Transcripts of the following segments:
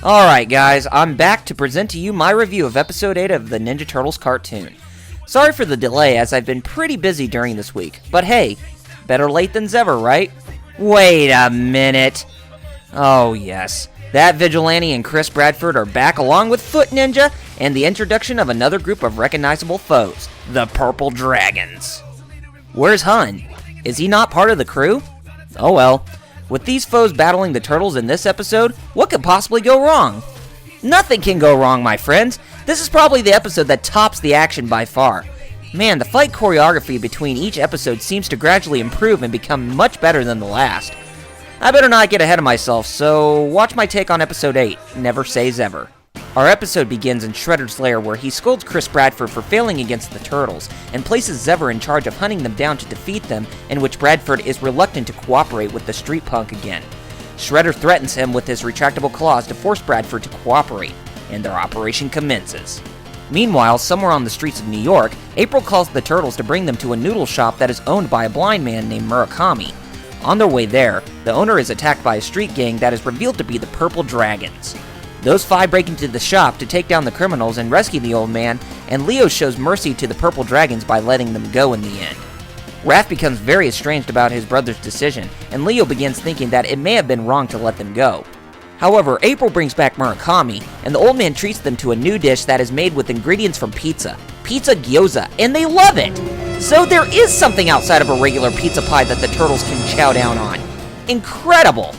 Alright guys, I'm back to present to you my review of episode 8 of the Ninja Turtles cartoon. Sorry for the delay as I've been pretty busy during this week, but hey, better late than Xever, right? Wait a minute. Oh yes, that Vigilante and Chris Bradford are back along with Foot Ninja and the introduction of another group of recognizable foes, the Purple Dragons. Where's Hun? Is he not part of the crew? Oh well. With these foes battling the turtles in this episode, what could possibly go wrong? Nothing can go wrong, my friends. This is probably the episode that tops the action by far. Man, the fight choreography between each episode seems to gradually improve and become much better than the last. I better not get ahead of myself, so watch my take on episode 8, Never Say Xever. Our episode begins in Shredder's lair where he scolds Chris Bradford for failing against the turtles and places Xever in charge of hunting them down to defeat them, in which Bradford is reluctant to cooperate with the street punk again. Shredder threatens him with his retractable claws to force Bradford to cooperate, and their operation commences. Meanwhile, somewhere on the streets of New York, April calls the turtles to bring them to a noodle shop that is owned by a blind man named Murakami. On their way there, the owner is attacked by a street gang that is revealed to be the Purple Dragons. Those five break into the shop to take down the criminals and rescue the old man, and Leo shows mercy to the Purple Dragons by letting them go in the end. Raph becomes very estranged about his brother's decision, and Leo begins thinking that it may have been wrong to let them go. However, April brings back Murakami, and the old man treats them to a new dish that is made with ingredients from pizza gyoza, and they love it! So there is something outside of a regular pizza pie that the turtles can chow down on. Incredible!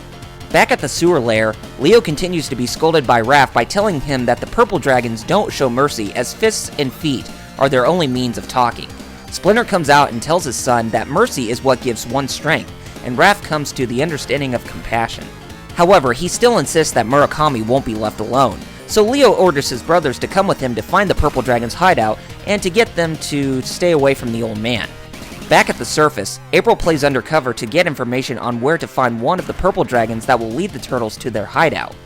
Back at the sewer lair, Leo continues to be scolded by Raph by telling him that the Purple Dragons don't show mercy as fists and feet are their only means of talking. Splinter comes out and tells his son that mercy is what gives one strength, and Raph comes to the understanding of compassion. However, he still insists that Murakami won't be left alone, so Leo orders his brothers to come with him to find the Purple Dragons' hideout and to get them to stay away from the old man. Back at the surface, April plays Undercover to get information on where to find one of the Purple Dragons that will lead the turtles to their hideout.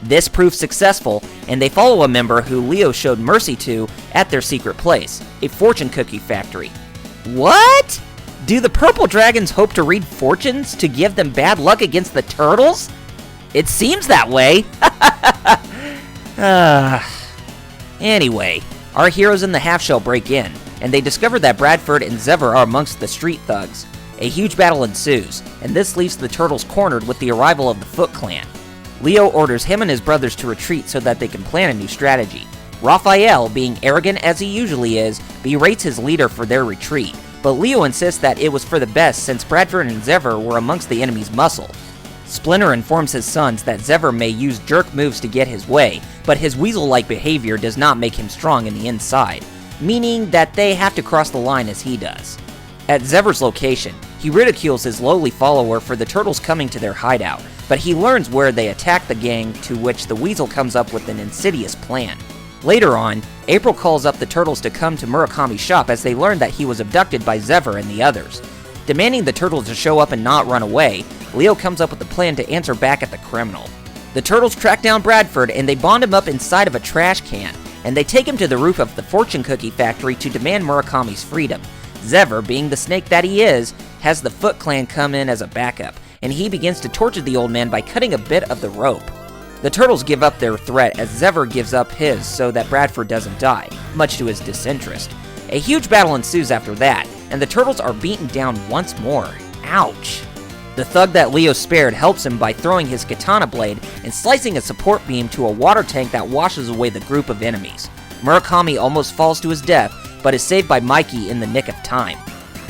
This proves successful, and they follow a member who Leo showed mercy to at their secret place, a fortune cookie factory. What? Do the Purple Dragons hope to read fortunes to give them bad luck against the turtles? It seems that way. Anyway, our heroes in the half-shell break in, and they discover that Bradford and Xever are amongst the street thugs. A huge battle ensues, and this leaves the turtles cornered with the arrival of the Foot Clan. Leo orders him and his brothers to retreat so that they can plan a new strategy. Raphael, being arrogant as he usually is, berates his leader for their retreat, but Leo insists that it was for the best since Bradford and Xever were amongst the enemy's muscle. Splinter informs his sons that Xever may use jerk moves to get his way, but his weasel-like behavior does not make him strong in the inside, meaning that they have to cross the line as he does. At Xever's location, he ridicules his lowly follower for the turtles coming to their hideout, but he learns where they attack the gang, to which the weasel comes up with an insidious plan. Later on, April calls up the turtles to come to Murakami's shop as they learn that he was abducted by Xever and the others. Demanding the turtles to show up and not run away, Leo comes up with a plan to answer back at the criminal. The turtles track down Bradford and they bond him up inside of a trash can, and they take him to the roof of the fortune cookie factory to demand Murakami's freedom. Xever, being the snake that he is, has the Foot Clan come in as a backup, and he begins to torture the old man by cutting a bit of the rope. The turtles give up their threat as Xever gives up his so that Bradford doesn't die, much to his disinterest. A huge battle ensues after that, and the turtles are beaten down once more. Ouch! The thug that Leo spared helps him by throwing his katana blade and slicing a support beam to a water tank that washes away the group of enemies. Murakami almost falls to his death, but is saved by Mikey in the nick of time.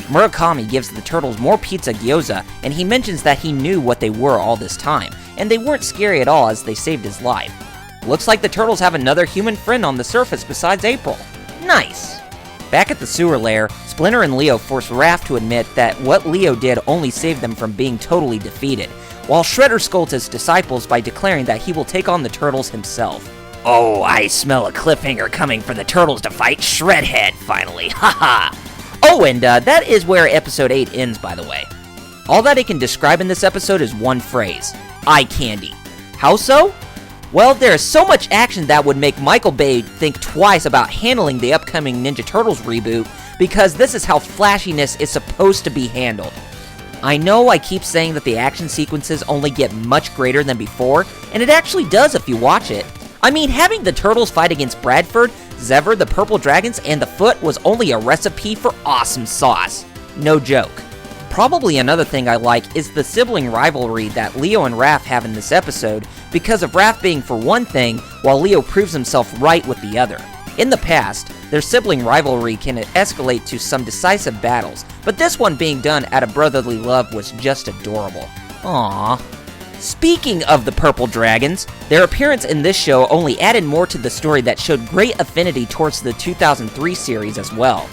Murakami gives the turtles more pizza gyoza, and he mentions that he knew what they were all this time, and they weren't scary at all as they saved his life. Looks like the turtles have another human friend on the surface besides April. Nice! Back at the sewer lair, Splinter and Leo force Raph to admit that what Leo did only saved them from being totally defeated, while Shredder scolds his disciples by declaring that he will take on the turtles himself. Oh, I smell a cliffhanger coming for the turtles to fight Shredhead, finally, haha! Oh, and that is where episode 8 ends, by the way. All that I can describe in this episode is one phrase: eye candy. How so? Well, there is so much action that would make Michael Bay think twice about handling the upcoming Ninja Turtles reboot, because this is how flashiness is supposed to be handled. I know I keep saying that the action sequences only get much greater than before, and it actually does if you watch it. I mean, having the turtles fight against Bradford, Xever, the purple dragons, and the Foot was only a recipe for awesome sauce. No joke. Probably another thing I like is the sibling rivalry that Leo and Raph have in this episode, because of Raph being for one thing, while Leo proves himself right with the other. In the past, their sibling rivalry can escalate to some decisive battles, but this one being done out of brotherly love was just adorable. Aww. Speaking of the purple dragons, their appearance in this show only added more to the story that showed great affinity towards the 2003 series as well.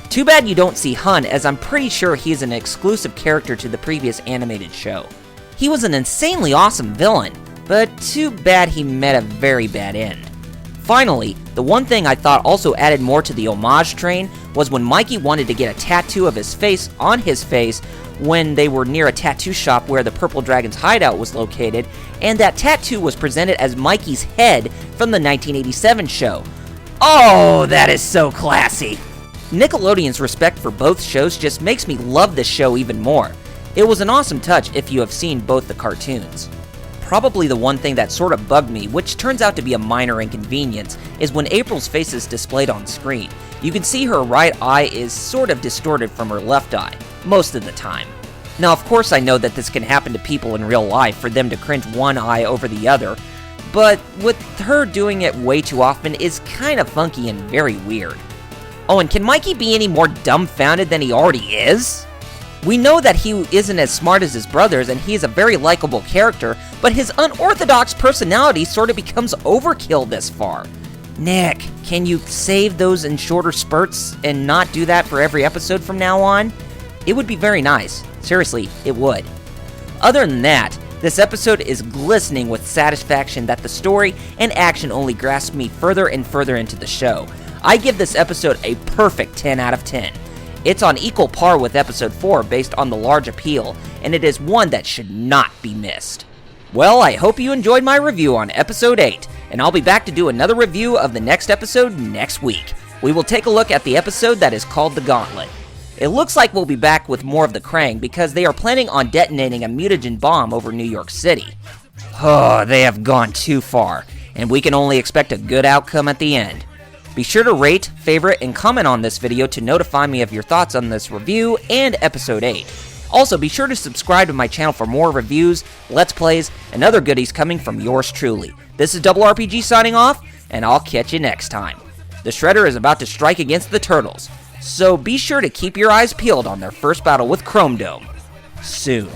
Too bad you don't see Hun, as I'm pretty sure he is an exclusive character to the previous animated show. He was an insanely awesome villain, but too bad he met a very bad end. Finally, the one thing I thought also added more to the homage train was when Mikey wanted to get a tattoo of his face on his face when they were near a tattoo shop where the Purple Dragon's hideout was located, and that tattoo was presented as Mikey's head from the 1987 show. Oh, that is so classy! Nickelodeon's respect for both shows just makes me love this show even more. It was an awesome touch if you have seen both the cartoons. Probably the one thing that sort of bugged me, which turns out to be a minor inconvenience, is when April's face is displayed on screen. You can see her right eye is sort of distorted from her left eye, most of the time. Now, of course I know that this can happen to people in real life for them to cringe one eye over the other, but with her doing it way too often is kind of funky and very weird. Oh, and can Mikey be any more dumbfounded than he already is? We know that he isn't as smart as his brothers, and he is a very likable character, but his unorthodox personality sort of becomes overkill this far. Nick, can you save those in shorter spurts and not do that for every episode from now on? It would be very nice. Seriously, it would. Other than that, this episode is glistening with satisfaction that the story and action only grasp me further and further into the show. I give this episode a perfect 10 out of 10. It's on equal par with episode 4 based on the large appeal, and it is one that should not be missed. Well, I hope you enjoyed my review on episode 8, and I'll be back to do another review of the next episode next week. We will take a look at the episode that is called The Gauntlet. It looks like we'll be back with more of the Krang because they are planning on detonating a mutagen bomb over New York City. Oh, they have gone too far, and we can only expect a good outcome at the end. Be sure to rate, favorite, and comment on this video to notify me of your thoughts on this review and episode 8. Also, be sure to subscribe to my channel for more reviews, let's plays, and other goodies coming from yours truly. This is RRPG signing off, and I'll catch you next time. The Shredder is about to strike against the Turtles, so be sure to keep your eyes peeled on their first battle with Chrome Dome soon.